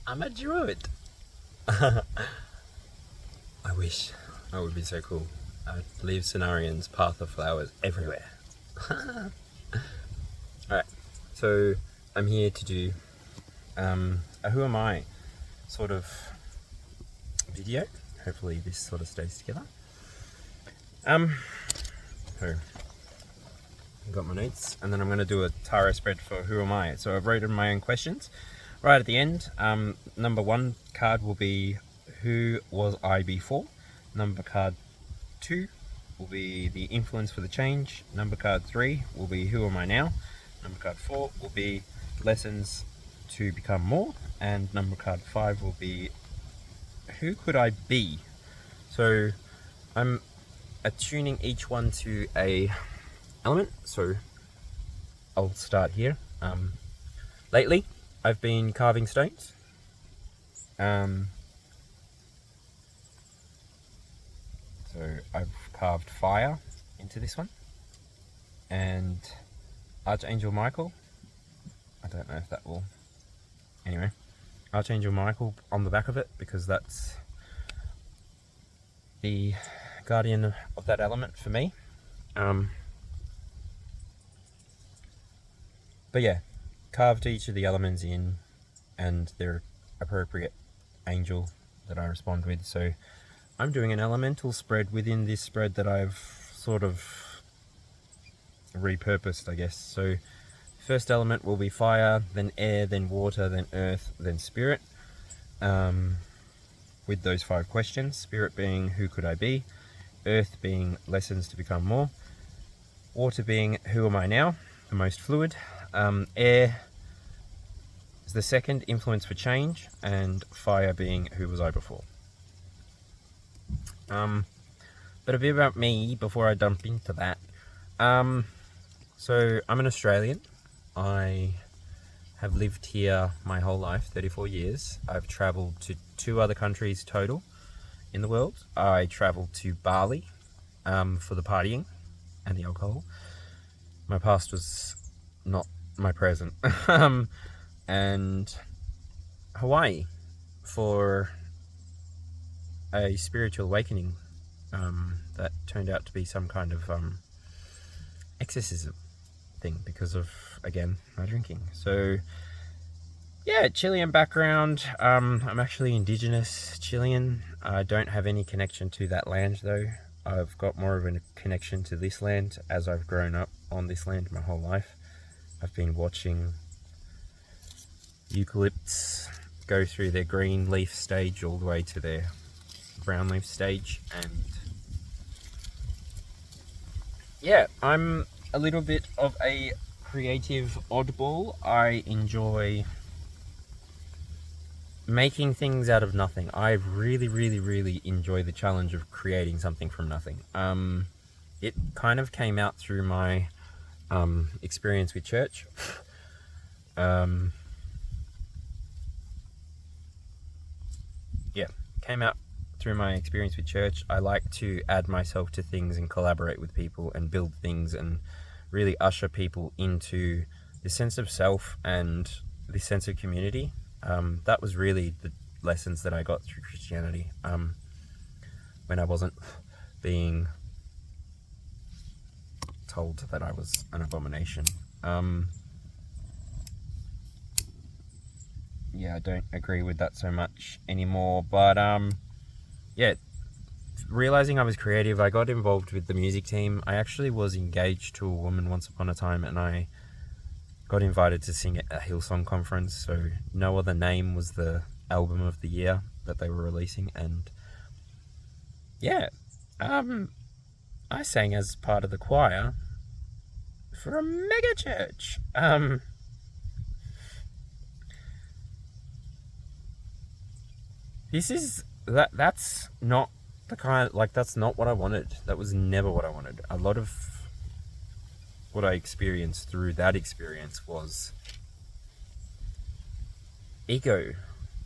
I'm a druid. I wish. That would be so cool. I'd leave Cenarians, path of flowers everywhere. Alright, so I'm here to do a Who Am I sort of video. Hopefully this sort of stays together. So I've got my notes, and then I'm going to do a tarot spread for Who Am I. So I've written my own questions. Right at the end, number 1 card will be Who Was I Before? Number card 2 will be the influence for the change. Number card 3 will be Who Am I Now? Number card 4 will be lessons to become more. And number card 5 will be Who Could I Be? So I'm attuning each one to a element. So I'll start here. Lately, I've been carving stones. So I've carved fire into this one, and Archangel Michael. I don't know if that will. Anyway, Archangel Michael on the back of it, because that's the guardian of that element for me. But yeah, carved each of the elements in and their appropriate angel that I respond with. So I'm doing an elemental spread within this spread that I've sort of repurposed, I guess. So first element will be fire, then air, then water, then earth, then spirit. With those 5 questions, spirit being who could I be, earth being lessons to become more, water being who am I now, the most fluid, air is the second, influence for change, and fire being who was I before. But a bit about me before I jump into that. So I'm an Australian. I have lived here my whole life, 34 years. I've travelled to 2 other countries total in the world. I travelled to Bali for the partying and the alcohol. My past was not my present. And Hawaii for a spiritual awakening that turned out to be some kind of exorcism thing because of, again, my drinking. So yeah, Chilean background. I'm actually indigenous Chilean. I don't have any connection to that land though. I've got more of a connection to this land as I've grown up on this land my whole life. I've been watching eucalypts go through their green leaf stage all the way to their brown leaf stage, and yeah, I'm a little bit of a creative oddball. I enjoy making things out of nothing. I really enjoy the challenge of creating something from nothing. It kind of came out through my experience with church. Yeah, came out through my experience with church. I like to add myself to things and collaborate with people and build things and really usher people into this sense of self and this sense of community. That was really the lessons that I got through Christianity, when I wasn't being told that I was an abomination. Yeah, I don't agree with that so much anymore, but yeah, realizing I was creative, I got involved with the music team. I actually was engaged to a woman once upon a time, and I got invited to sing at a Hillsong conference. So No Other Name was the album of the year that they were releasing, and yeah, I sang as part of the choir for a mega church. That's not the kind, like, that's not what I wanted. That was never what I wanted. A lot of what I experienced through that experience was ego,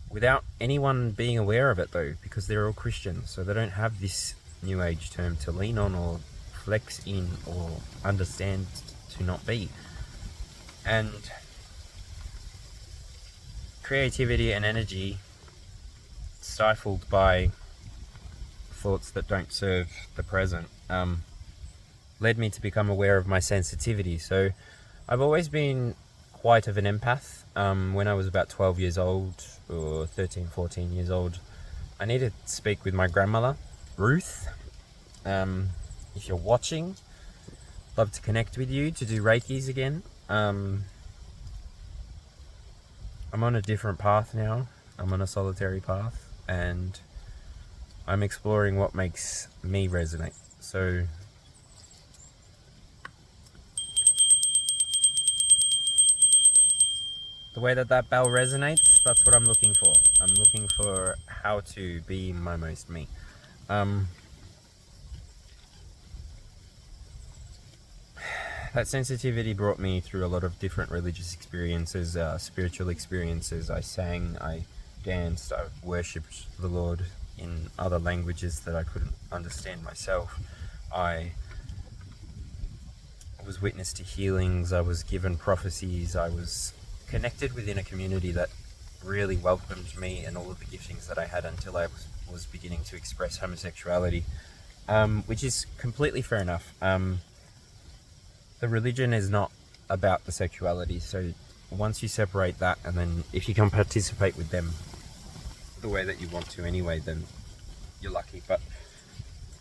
without anyone being aware of it though, because they're all Christians, so they don't have this new age term to lean on or flex in or understand to not be. And creativity and energy stifled by thoughts that don't serve the present led me to become aware of my sensitivity. So I've always been quite of an empath. When I was about 12 years old, or 13, 14 years old, I needed to speak with my grandmother, Ruth. If you're watching, love to connect with you to do Reikis again. I'm on a different path now. I'm on a solitary path, and I'm exploring what makes me resonate. So the way that bell resonates, that's what I'm looking for. I'm looking for how to be my most me. That sensitivity brought me through a lot of different religious experiences, spiritual experiences. I sang, I danced, I worshipped the Lord in other languages that I couldn't understand myself. I was witness to healings, I was given prophecies, I was connected within a community that really welcomed me and all of the giftings that I had until I was beginning to express homosexuality, which is completely fair enough. The religion is not about the sexuality, so once you separate that, and then if you can participate with them the way that you want to anyway, then you're lucky. But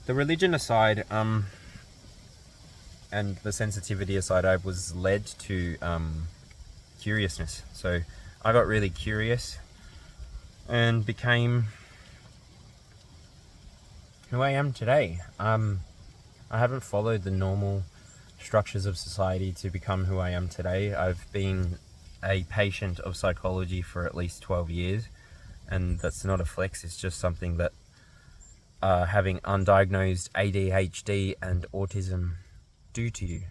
the religion aside, and the sensitivity aside, I was led to curiousness. So I got really curious and became who I am today. I haven't followed the normal structures of society to become who I am today. I've been a patient of psychology for at least 12 years, and that's not a flex, it's just something that having undiagnosed ADHD and autism do to you.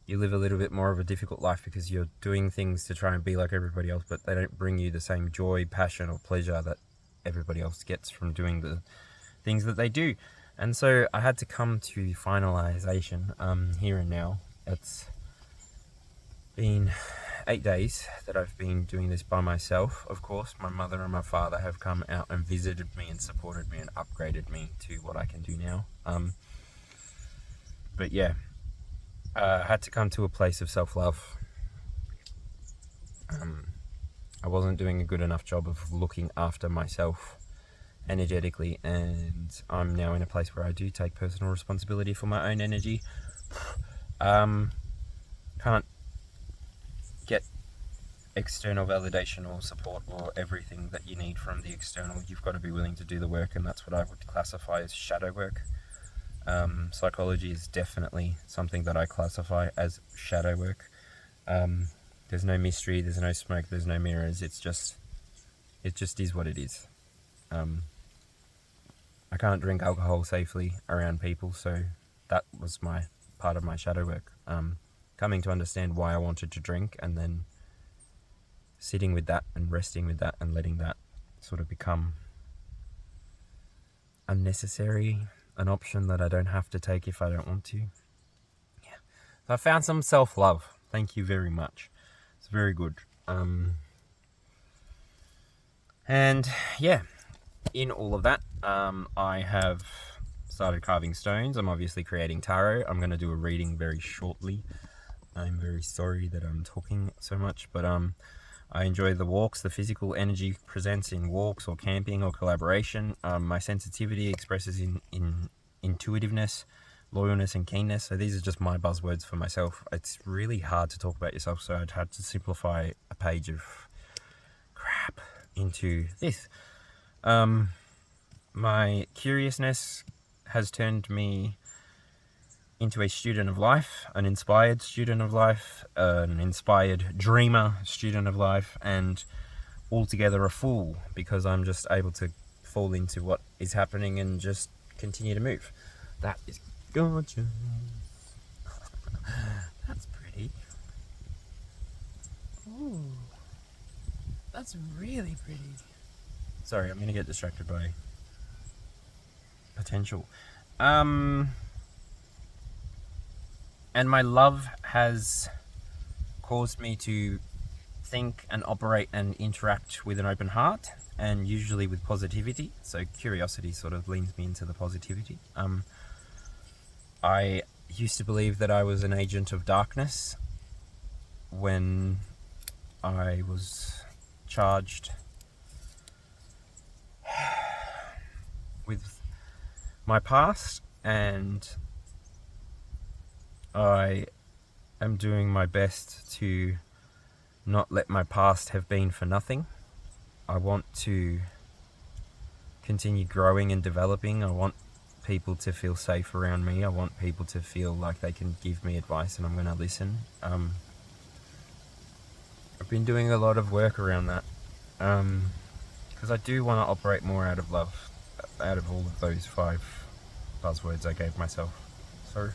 You live a little bit more of a difficult life because you're doing things to try and be like everybody else, but they don't bring you the same joy, passion, or pleasure that everybody else gets from doing the things that they do. And so I had to come to finalization here and now. It's been 8 days that I've been doing this by myself. Of course, my mother and my father have come out and visited me and supported me and upgraded me to what I can do now. But yeah, I had to come to a place of self-love. I wasn't doing a good enough job of looking after myself energetically, and I'm now in a place where I do take personal responsibility for my own energy. Can't get external validation or support or everything that you need from the external. You've got to be willing to do the work, and that's what I would classify as shadow work. Psychology is definitely something that I classify as shadow work. There's no mystery, there's no smoke, there's no mirrors. It just is what it is. I can't drink alcohol safely around people, so that was my part of my shadow work. Coming to understand why I wanted to drink, and then sitting with that and resting with that and letting that sort of become unnecessary, an option that I don't have to take if I don't want to. Yeah. So I found some self-love. Thank you very much. It's very good. And yeah, in all of that, I have started carving stones. I'm obviously creating tarot. I'm going to do a reading very shortly. I'm very sorry that I'm talking so much, but I enjoy the walks. The physical energy presents in walks or camping or collaboration. My sensitivity expresses in intuitiveness, loyalness, and keenness. So these are just my buzzwords for myself. It's really hard to talk about yourself, so I'd had to simplify a page of crap into this. My curiousness has turned me into a student of life, an inspired student of life, an inspired dreamer student of life, and altogether a fool, because I'm just able to fall into what is happening and just continue to move. That is gorgeous. That's pretty. Ooh, that's really pretty. Sorry, I'm going to get distracted by potential. And my love has caused me to think and operate and interact with an open heart, and usually with positivity. So curiosity sort of leans me into the positivity. I used to believe that I was an agent of darkness when I was charged with my past, and I am doing my best to not let my past have been for nothing. I want to continue growing and developing. I want people to feel safe around me. I want people to feel like they can give me advice and I'm going to listen. I've been doing a lot of work around that because I do want to operate more out of love, out of all of those 5 buzzwords I gave myself. So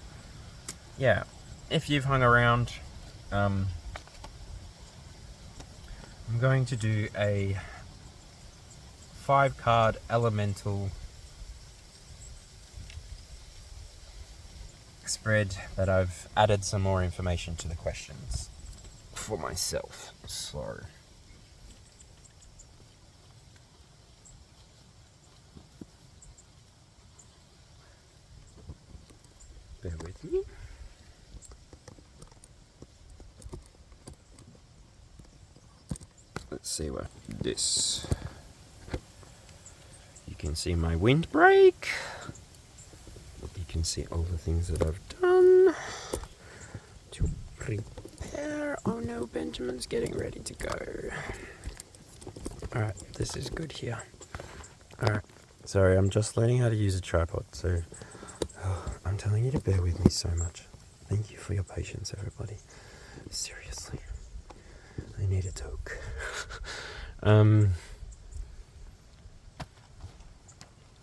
yeah, if you've hung around, I'm going to do a 5-card elemental spread that I've added some more information to the questions for myself. So bear with me. Let's see what this. You can see my windbreak. You can see all the things that I've done to prepare. Oh no, Benjamin's getting ready to go. Alright, this is good here. Alright, sorry, I'm just learning how to use a tripod, so I'm telling you to bear with me so much. Thank you for your patience, everybody. Seriously, I need a toke.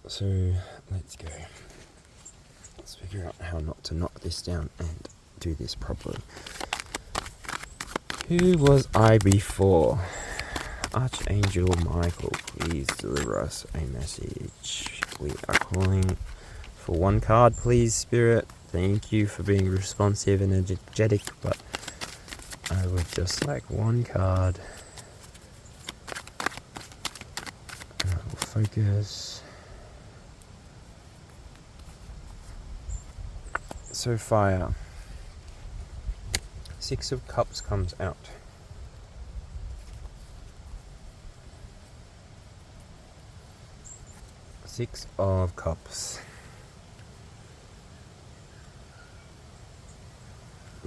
So let's go. Let's figure out how not to knock this down and do this properly. Who was I before? Archangel Michael, please deliver us a message. We are calling for 1 card, please, Spirit. Thank you for being responsive and energetic, but I would just like 1 card. And I will focus. So fire. 6 of Cups comes out. 6 of Cups.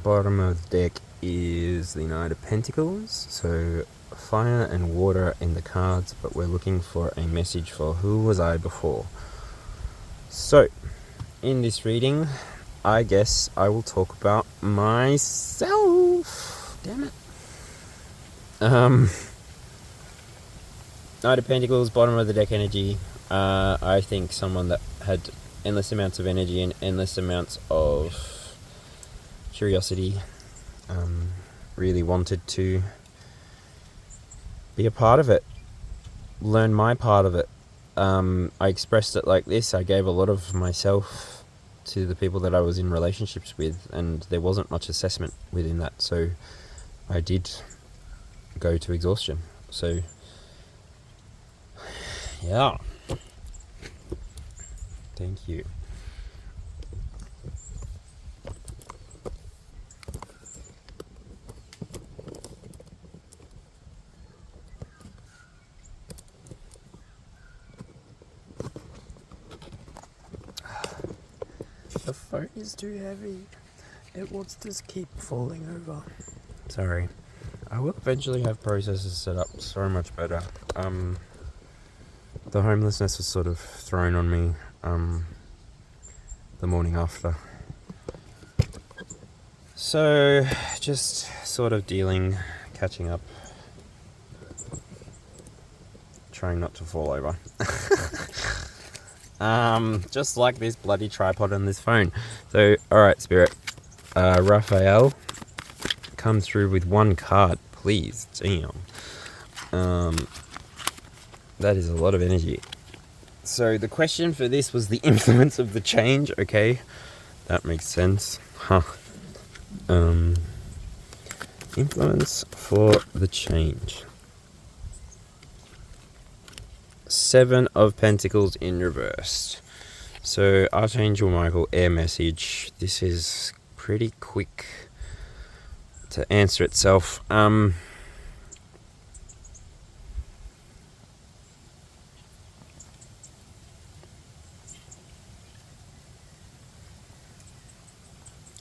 Bottom of the deck is the Knight of Pentacles. So fire and water in the cards, but we're looking for a message for who was I before. So in this reading, I guess I will talk about myself. Damn it. Knight of Pentacles, bottom of the deck energy. I think someone that had endless amounts of energy and endless amounts of curiosity, really wanted to be a part of it, learn my part of it. I expressed it like this. I gave a lot of myself to the people that I was in relationships with, and there wasn't much assessment within that, so I did go to exhaustion. So yeah, thank you. The phone is too heavy. It wants to keep falling over. Sorry. I will eventually have processors set up so much better. The homelessness was sort of thrown on me the morning after. So just sort of dealing, catching up, trying not to fall over. Just like this bloody tripod on this phone. So, alright, Spirit. Raphael, come through with 1 card, please. Damn. That is a lot of energy. So, the question for this was the influence of the change. Okay, that makes sense. Huh. Influence for the change. 7 of Pentacles in reverse. So Archangel Michael, air message. This is pretty quick to answer itself.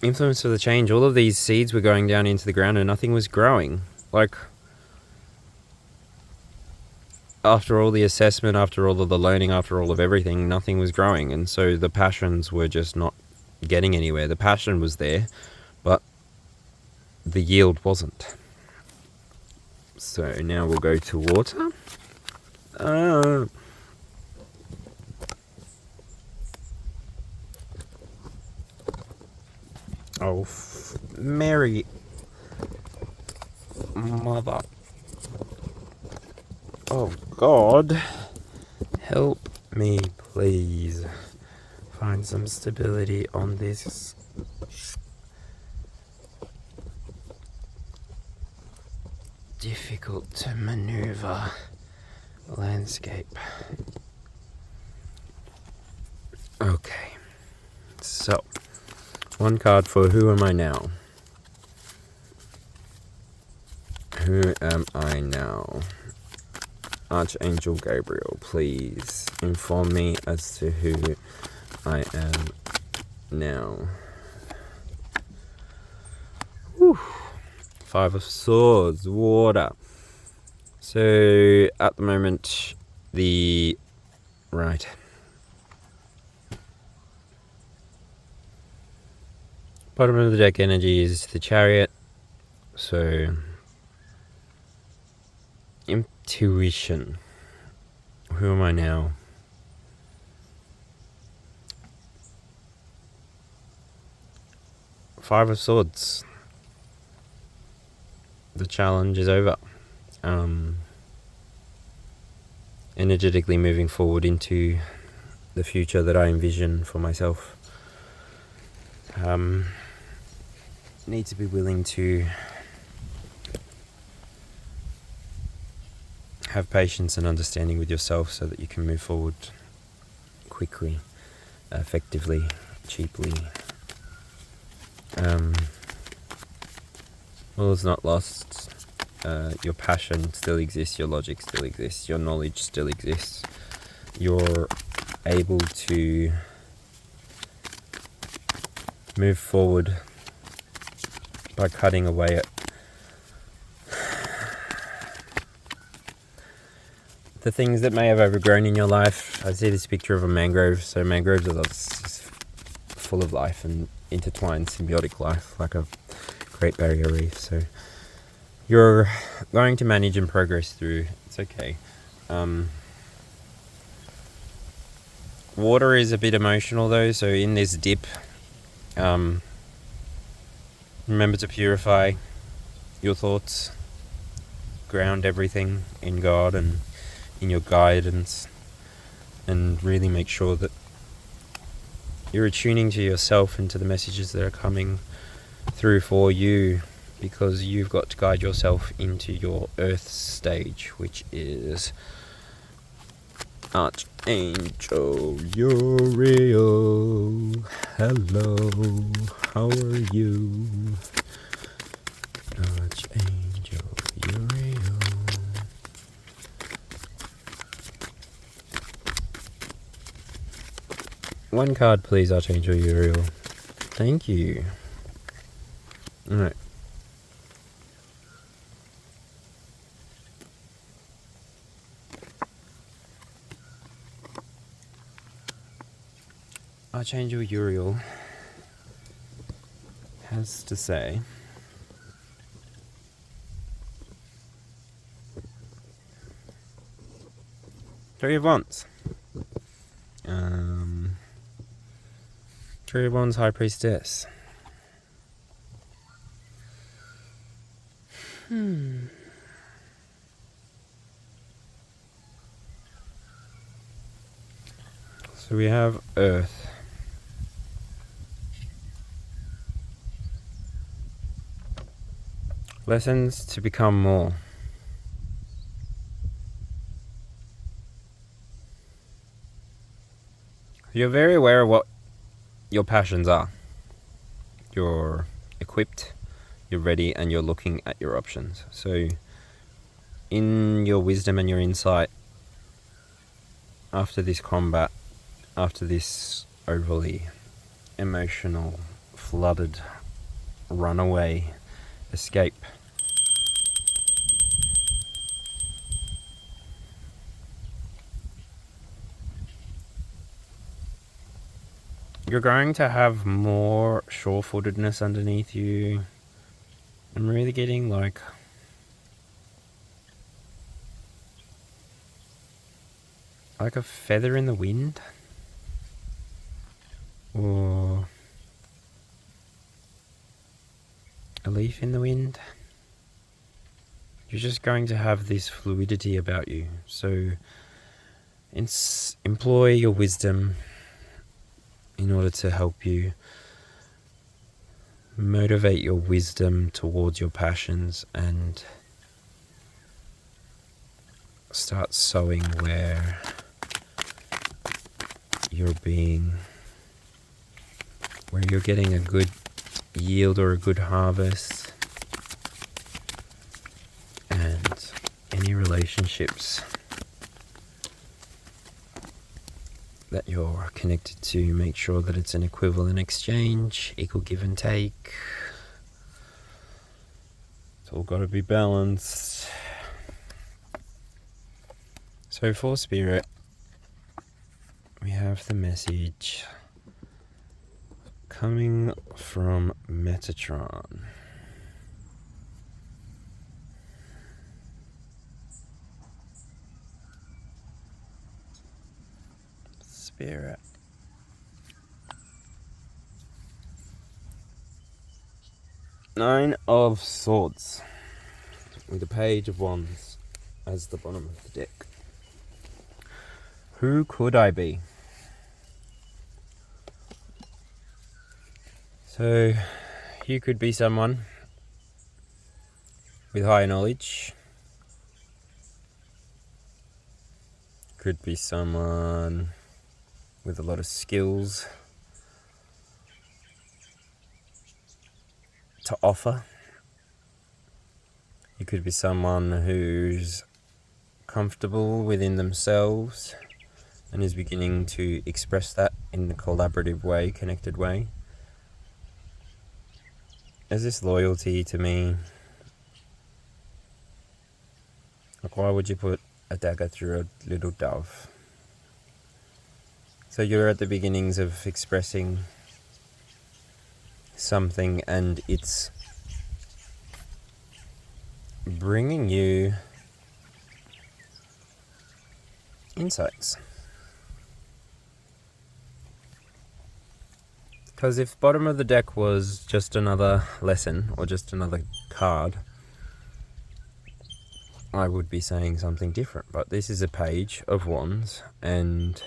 Influence of the change. All of these seeds were going down into the ground and nothing was growing. Like, after all the assessment, after all of the learning, after all of everything, nothing was growing. And so the passions were just not getting anywhere. The passion was there, but the yield wasn't. So now we'll go to water. Oh, Mary, Mother. Oh, God. Help me, please. Find some stability on this. Difficult to maneuver landscape. Okay. So, one card for Who Am I Now? Who am I now? Archangel Gabriel, please inform me as to who I am now. Whew. 5 of Swords, water. So, at the moment, right. Bottom of the deck energy is the Chariot. So, intuition. Who am I now? Five of Swords. The challenge is over. Energetically moving forward into the future that I envision for myself. Need to be willing to have patience and understanding with yourself so that you can move forward quickly, effectively, cheaply. All is not lost. Your passion still exists, your logic still exists, your knowledge still exists. You're able to move forward by cutting away at the things that may have overgrown in your life. I see this picture of a mangrove. So mangroves are full of life and intertwined symbiotic life, like a Great Barrier Reef. So you're going to manage and progress through. It's okay. Water is a bit emotional though, so in this dip, remember to purify your thoughts, ground everything in God and in your guidance, and really make sure that you're attuning to yourself and to the messages that are coming through for you, because you've got to guide yourself into your earth stage, which is Archangel Uriel. Hello, how are you? Archangel Uriel. One card, please, Archangel Uriel. Thank you. Alright. Archangel Uriel has to say, Three of Wands. Three of Wands, High Priestess. So we have Earth. Lessons to become more. You're very aware of what your passions are. You're equipped, you're ready, and you're looking at your options. So in your wisdom and your insight, after this combat, after this overly emotional, flooded, runaway escape, you're going to have more sure-footedness underneath you. I'm really getting like a feather in the wind, or a leaf in the wind. You're just going to have this fluidity about you. So employ your wisdom in order to help you motivate your wisdom towards your passions, and start sowing where you're getting a good yield or a good harvest. And any relationships that you're connected to, make sure that it's an equivalent exchange, equal give and take. It's all got to be balanced. So for Spirit, we have the message coming from Metatron. Spirit. Nine of Swords with a Page of Wands as the bottom of the deck. Who could I be? So you could be someone with higher knowledge. Could be someone with a lot of skills to offer. You could be someone who's comfortable within themselves and is beginning to express that in a collaborative way, connected way. There's this loyalty to me. Like, why would you put a dagger through a little dove? So you're at the beginnings of expressing something, and it's bringing you insights. Because if bottom of the deck was just another lesson or just another card, I would be saying something different. But this is a Page of Wands, and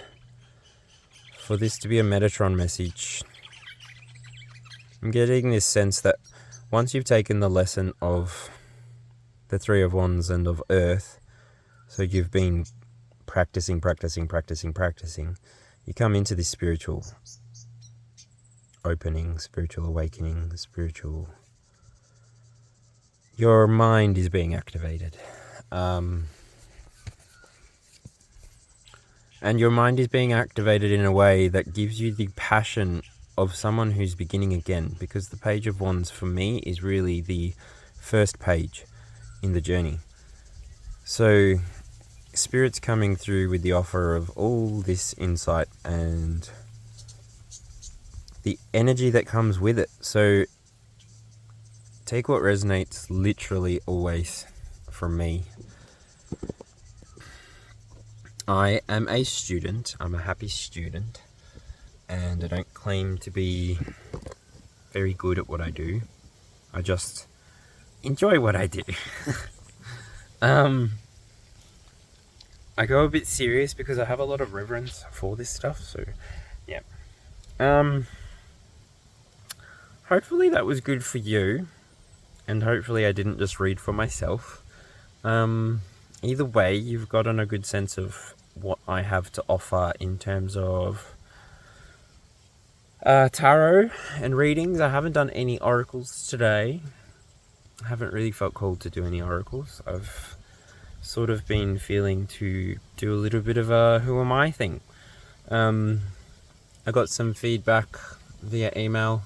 for this to be a Metatron message, I'm getting this sense that once you've taken the lesson of the Three of Wands and of Earth, so you've been practicing, you come into this spiritual opening, spiritual awakening, your mind is being activated. And your mind is being activated in a way that gives you the passion of someone who's beginning again, because the Page of Wands for me is really the first page in the journey. So Spirit's coming through with the offer of all this insight and the energy that comes with it. So take what resonates, literally always, from me. I am a student. I'm a happy student, and I don't claim to be very good at what I do. I just enjoy what I do. I go a bit serious because I have a lot of reverence for this stuff. So yeah. Hopefully that was good for you. and hopefully I didn't just read for myself. Either way, you've gotten a good sense of what I have to offer in terms of tarot and readings. I haven't done any oracles today. I haven't really felt called to do any oracles. I've sort of been feeling to do a little bit of a who am I thing. I got some feedback via email.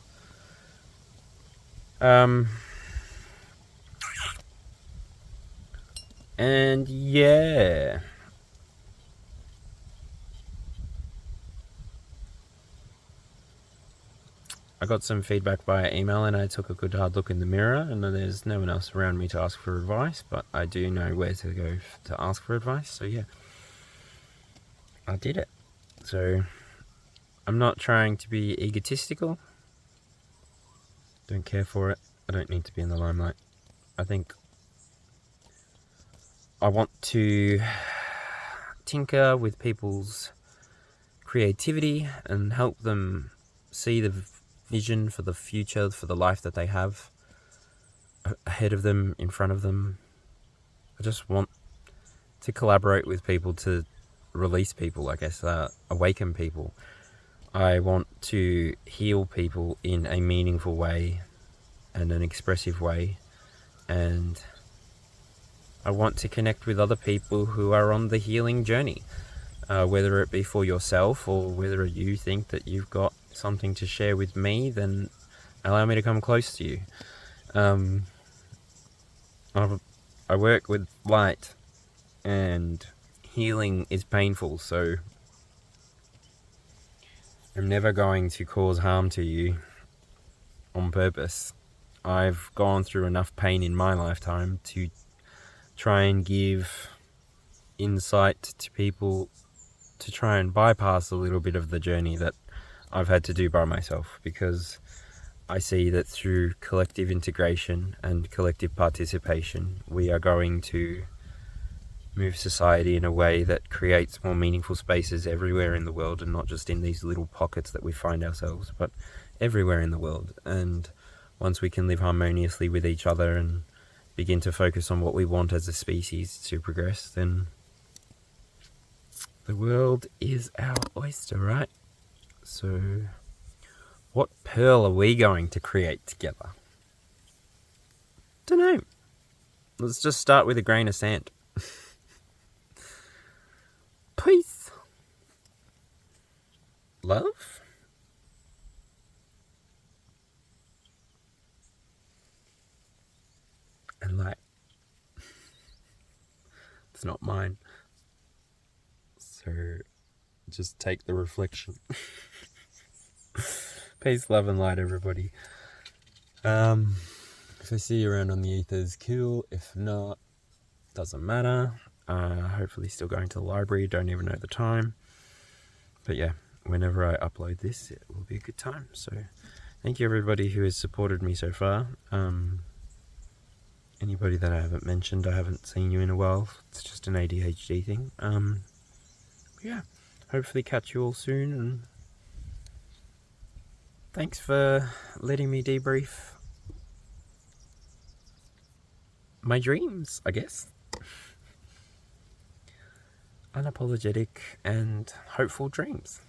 And yeah, I got some feedback via email, and I took a good hard look in the mirror, and there's no one else around me to ask for advice, but I do know where to go to ask for advice. So yeah, I did it. So I'm not trying to be egotistical. Don't care for it. I don't need to be in the limelight. I think I want to tinker with people's creativity and help them see the vision for the future, for the life that they have ahead of them, in front of them. I just want to collaborate with people to release people, I guess, awaken people. I want to heal people in a meaningful way and an expressive way, and I want to connect with other people who are on the healing journey, whether it be for yourself or whether you think that you've got something to share with me, then allow me to come close to you. I work with light, and healing is painful, so I'm never going to cause harm to you on purpose. I've gone through enough pain in my lifetime to try and give insight to people to try and bypass a little bit of the journey that I've had to do by myself, because I see that through collective integration and collective participation, we are going to move society in a way that creates more meaningful spaces everywhere in the world, and not just in these little pockets that we find ourselves, but everywhere in the world. And once we can live harmoniously with each other and begin to focus on what we want as a species to progress, then the world is our oyster, right? So what pearl are we going to create together? Dunno. Let's just start with a grain of sand. Peace. Love. And light. It's not mine. So just take the reflection. Peace, love, and light, everybody. If I see you around on the ethers, cool. If not, doesn't matter. Hopefully still going to the library, don't even know the time. But yeah, whenever I upload this, it will be a good time. So thank you everybody who has supported me so far. Anybody that I haven't mentioned, I haven't seen you in a while. It's just an ADHD thing. Yeah, hopefully catch you all soon, and thanks for letting me debrief my dreams, I guess. Unapologetic and hopeful dreams.